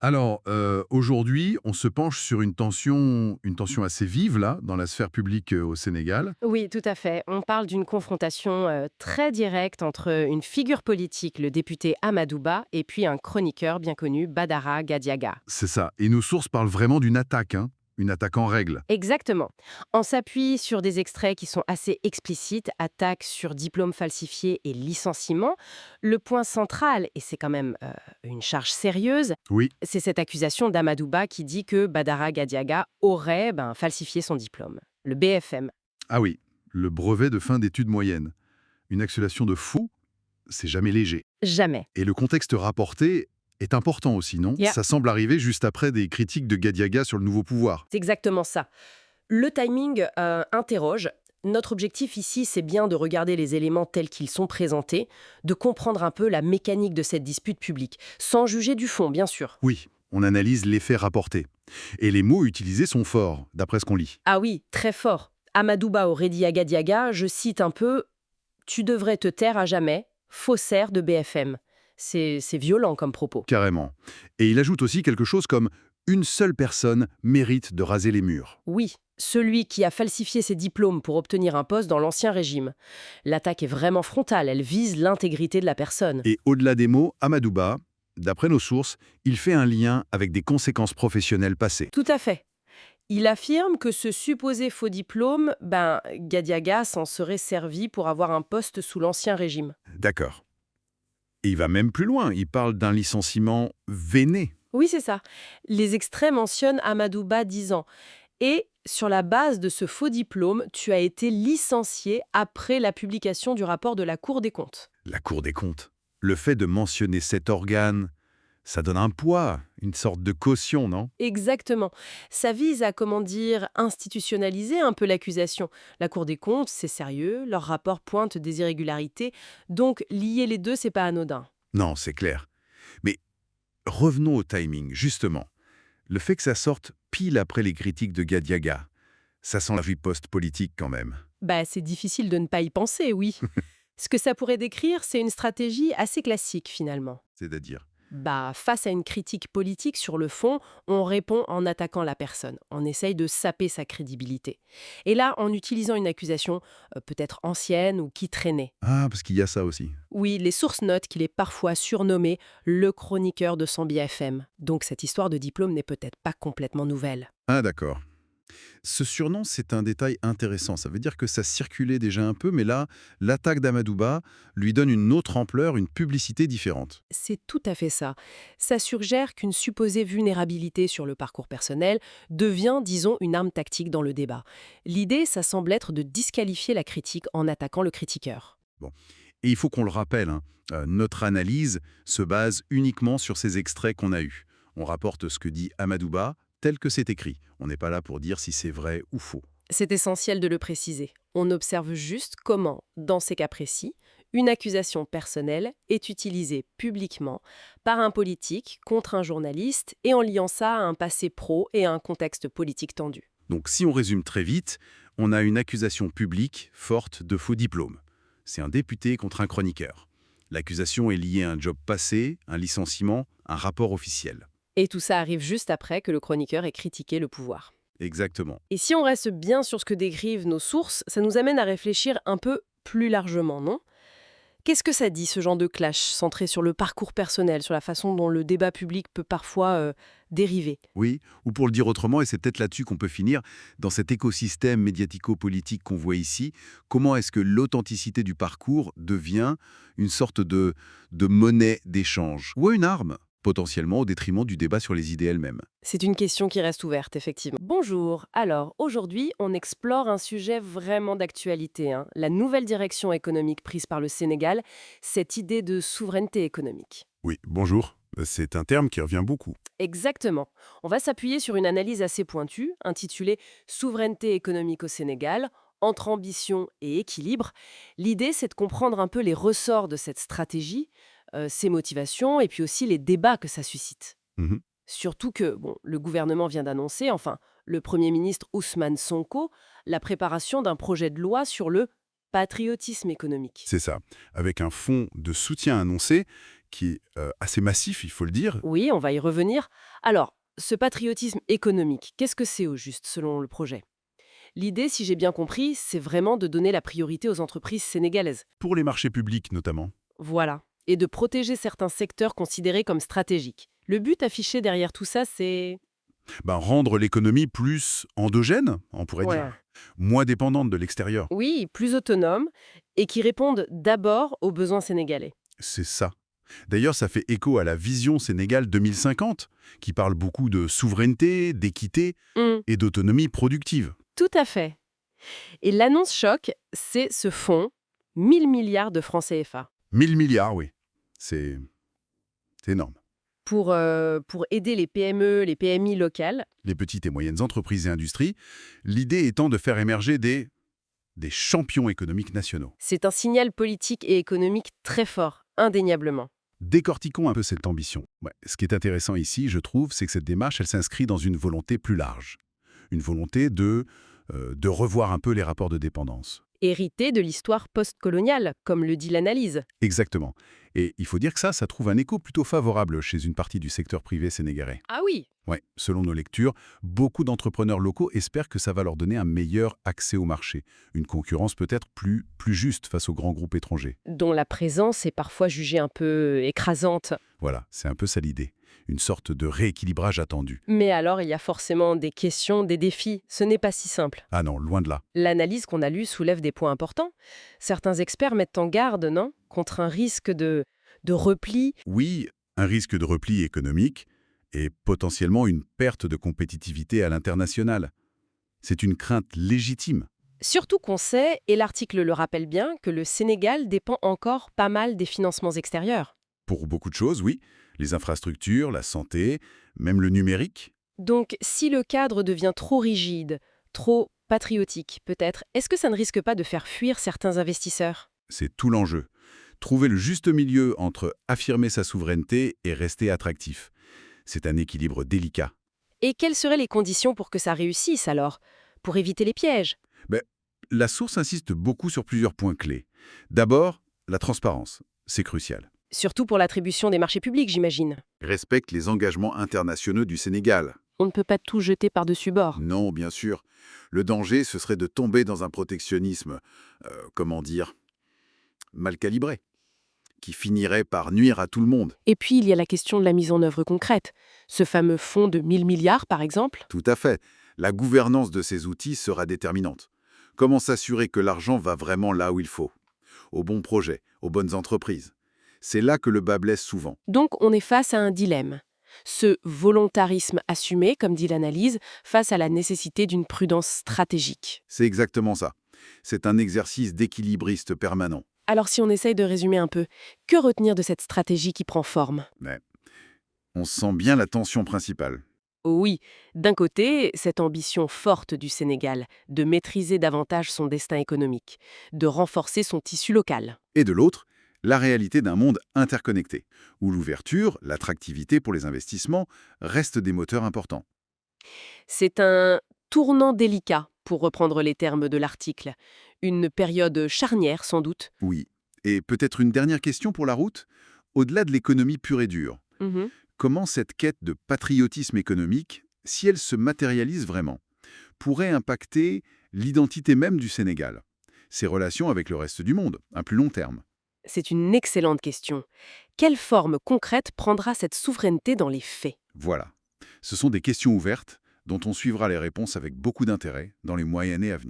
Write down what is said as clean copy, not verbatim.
Alors, aujourd'hui, on se penche sur une tension assez vive, là, dans la sphère publique, au Sénégal. Oui, tout à fait. On parle d'une confrontation très directe entre une figure politique, le député Amadouba, et puis un chroniqueur bien connu, Badara Gadiaga. C'est ça. Et nos sources parlent vraiment d'une attaque, hein, une attaque en règle. Exactement. On s'appuie sur des extraits qui sont assez explicites, attaques sur diplômes falsifiés et licenciements. Le point central, et c'est quand même une charge sérieuse, Oui. c'est cette accusation d'Amadouba qui dit que Badara Gadiaga aurait falsifié son diplôme, le BFM. Ah oui, le brevet de fin d'études moyennes. Une accusation de faux, c'est jamais léger. Jamais. Et le contexte rapporté est important aussi, non? Yeah. Ça semble arriver juste après des critiques de Gadiaga sur le nouveau pouvoir. C'est exactement ça. Le timing interroge. Notre objectif ici, c'est bien de regarder les éléments tels qu'ils sont présentés, de comprendre un peu la mécanique de cette dispute publique, sans juger du fond, bien sûr. Oui, on analyse les faits rapportés. Et les mots utilisés sont forts, d'après ce qu'on lit. Ah oui, très fort. Amadouba aurait dit à Gadiaga, je cite un peu, tu devrais te taire à jamais, faussaire de BFM. C'est violent comme propos. Carrément. Et il ajoute aussi quelque chose comme une seule personne mérite de raser les murs. Oui, celui qui a falsifié ses diplômes pour obtenir un poste dans l'Ancien Régime. L'attaque est vraiment frontale, elle vise l'intégrité de la personne. Et au-delà des mots, Amadouba, d'après nos sources, il fait un lien avec des conséquences professionnelles passées. Tout à fait. Il affirme que ce supposé faux diplôme, Gadiaga s'en serait servi pour avoir un poste sous l'Ancien Régime. D'accord. Et il va même plus loin, il parle d'un licenciement veiné. Oui, c'est ça. Les extraits mentionnent Amadouba disant et sur la base de ce faux diplôme, tu as été licencié après la publication du rapport de la Cour des comptes. La Cour des comptes. Le fait de mentionner cet organe, ça donne un poids, une sorte de caution, non? Exactement. Ça vise à, comment dire, institutionnaliser un peu l'accusation. La Cour des comptes, c'est sérieux, leur rapport pointe des irrégularités, donc lier les deux, c'est pas anodin. Non, c'est clair. Mais revenons au timing, justement. Le fait que ça sorte pile après les critiques de Gadiaga, ça sent la vie post-politique quand même. C'est difficile de ne pas y penser, oui. Ce que ça pourrait décrire, c'est une stratégie assez classique finalement. C'est-à-dire? Face à une critique politique sur le fond, on répond en attaquant la personne. On essaye de saper sa crédibilité. Et là, en utilisant une accusation peut-être ancienne ou qui traînait. Ah, parce qu'il y a ça aussi. Oui, les sources notent qu'il est parfois surnommé le chroniqueur de Sambia FM. Donc cette histoire de diplôme n'est peut-être pas complètement nouvelle. Ah, d'accord. Ce surnom, c'est un détail intéressant. Ça veut dire que ça circulait déjà un peu, mais là, l'attaque d'Amadouba lui donne une autre ampleur, une publicité différente. C'est tout à fait ça. Ça suggère qu'une supposée vulnérabilité sur le parcours personnel devient, disons, une arme tactique dans le débat. L'idée, ça semble être de disqualifier la critique en attaquant le critiqueur. Bon. Et il faut qu'on le rappelle, hein, notre analyse se base uniquement sur ces extraits qu'on a eus. On rapporte ce que dit Amadouba tel que c'est écrit. On n'est pas là pour dire si c'est vrai ou faux. C'est essentiel de le préciser. On observe juste comment, dans ces cas précis, une accusation personnelle est utilisée publiquement par un politique contre un journaliste et en liant ça à un passé pro et à un contexte politique tendu. Donc si on résume très vite, on a une accusation publique forte de faux diplôme. C'est un député contre un chroniqueur. L'accusation est liée à un job passé, un licenciement, un rapport officiel. Et tout ça arrive juste après que le chroniqueur ait critiqué le pouvoir. Exactement. Et si on reste bien sur ce que décrivent nos sources, ça nous amène à réfléchir un peu plus largement, non? Qu'est-ce que ça dit, ce genre de clash, centré sur le parcours personnel, sur la façon dont le débat public peut parfois dériver? Oui, ou pour le dire autrement, et c'est peut-être là-dessus qu'on peut finir, dans cet écosystème médiatico-politique qu'on voit ici, comment est-ce que l'authenticité du parcours devient une sorte de monnaie d'échange, ou une arme, potentiellement au détriment du débat sur les idées elles-mêmes? C'est une question qui reste ouverte, effectivement. Bonjour, alors aujourd'hui, on explore un sujet vraiment d'actualité, hein, la nouvelle direction économique prise par le Sénégal, cette idée de souveraineté économique. Oui, bonjour. C'est un terme qui revient beaucoup. Exactement. On va s'appuyer sur une analyse assez pointue, intitulée Souveraineté économique au Sénégal, entre ambition et équilibre. L'idée, c'est de comprendre un peu les ressorts de cette stratégie, ses motivations et puis aussi les débats que ça suscite. Mhm. Surtout que le gouvernement vient d'annoncer, enfin, le Premier ministre Ousmane Sonko, la préparation d'un projet de loi sur le patriotisme économique. C'est ça, avec un fonds de soutien annoncé qui est assez massif, il faut le dire. Oui, on va y revenir. Alors, ce patriotisme économique, qu'est-ce que c'est au juste selon le projet? L'idée, si j'ai bien compris, c'est vraiment de donner la priorité aux entreprises sénégalaises. Pour les marchés publics notamment. Voilà. Et de protéger certains secteurs considérés comme stratégiques. Le but affiché derrière tout ça, c'est... Rendre l'économie plus endogène, on pourrait dire, moins dépendante de l'extérieur. Oui, plus autonome et qui répondent d'abord aux besoins sénégalais. C'est ça. D'ailleurs, ça fait écho à la vision Sénégal 2050, qui parle beaucoup de souveraineté, d'équité Hmm, et d'autonomie productive. tout à fait. Et l'annonce choc, c'est ce fonds, 1000 milliards de francs CFA. 1000 milliards, oui. C'est énorme. Pour aider les PME, les PMI locales. Les petites et moyennes entreprises et industries, l'idée étant de faire émerger des champions économiques nationaux. C'est un signal politique et économique très fort, indéniablement. Décortiquons un peu cette ambition. Ouais, ce qui est intéressant ici, je trouve, c'est que cette démarche, elle s'inscrit dans une volonté plus large. Une volonté de revoir un peu les rapports de dépendance. Hérité de l'histoire postcoloniale, comme le dit l'analyse. Exactement. Et il faut dire que ça trouve un écho plutôt favorable chez une partie du secteur privé sénégalais. Ah oui. Ouais, selon nos lectures, beaucoup d'entrepreneurs locaux espèrent que ça va leur donner un meilleur accès au marché, une concurrence peut-être plus juste face aux grands groupes étrangers. Dont la présence est parfois jugée un peu écrasante. Voilà, c'est un peu ça l'idée, une sorte de rééquilibrage attendu. Mais alors, il y a forcément des questions, des défis. Ce n'est pas si simple. Ah non, loin de là. L'analyse qu'on a lue soulève des points importants. Certains experts mettent en garde, non, contre un risque de repli. Oui, un risque de repli économique et potentiellement une perte de compétitivité à l'international. C'est une crainte légitime. Surtout qu'on sait, et l'article le rappelle bien, que le Sénégal dépend encore pas mal des financements extérieurs. Pour beaucoup de choses, oui. Les infrastructures, la santé, même le numérique. Donc, si le cadre devient trop rigide, trop patriotique peut-être, est-ce que ça ne risque pas de faire fuir certains investisseurs? C'est tout l'enjeu. Trouver le juste milieu entre affirmer sa souveraineté et rester attractif. C'est un équilibre délicat. Et quelles seraient les conditions pour que ça réussisse alors? Pour éviter les pièges? La source insiste beaucoup sur plusieurs points clés. D'abord, la transparence. C'est crucial. Surtout pour l'attribution des marchés publics, j'imagine. Respecte les engagements internationaux du Sénégal. On ne peut pas tout jeter par-dessus bord. Non, bien sûr. Le danger, ce serait de tomber dans un protectionnisme, mal calibré, qui finirait par nuire à tout le monde. Et puis, il y a la question de la mise en œuvre concrète. Ce fameux fonds de 1000 milliards, par exemple. Tout à fait. La gouvernance de ces outils sera déterminante. Comment s'assurer que l'argent va vraiment là où il faut? Aux bons projets, aux bonnes entreprises. C'est là que le bât blesse souvent. Donc, on est face à un dilemme. Ce volontarisme assumé, comme dit l'analyse, face à la nécessité d'une prudence stratégique. C'est exactement ça. C'est un exercice d'équilibriste permanent. Alors, si on essaye de résumer un peu, que retenir de cette stratégie qui prend forme? Mais on sent bien la tension principale. Oh oui, d'un côté, cette ambition forte du Sénégal de maîtriser davantage son destin économique, de renforcer son tissu local. Et de l'autre, la réalité d'un monde interconnecté, où l'ouverture, l'attractivité pour les investissements restent des moteurs importants. C'est un tournant délicat, pour reprendre les termes de l'article. Une période charnière, sans doute. Oui. Et peut-être une dernière question pour la route? Au-delà de l'économie pure et dure, Mhm. comment cette quête de patriotisme économique, si elle se matérialise vraiment, pourrait impacter l'identité même du Sénégal, ses relations avec le reste du monde, à plus long terme? C'est une excellente question. Quelle forme concrète prendra cette souveraineté dans les faits? Voilà. Ce sont des questions ouvertes dont on suivra les réponses avec beaucoup d'intérêt dans les mois et années à venir.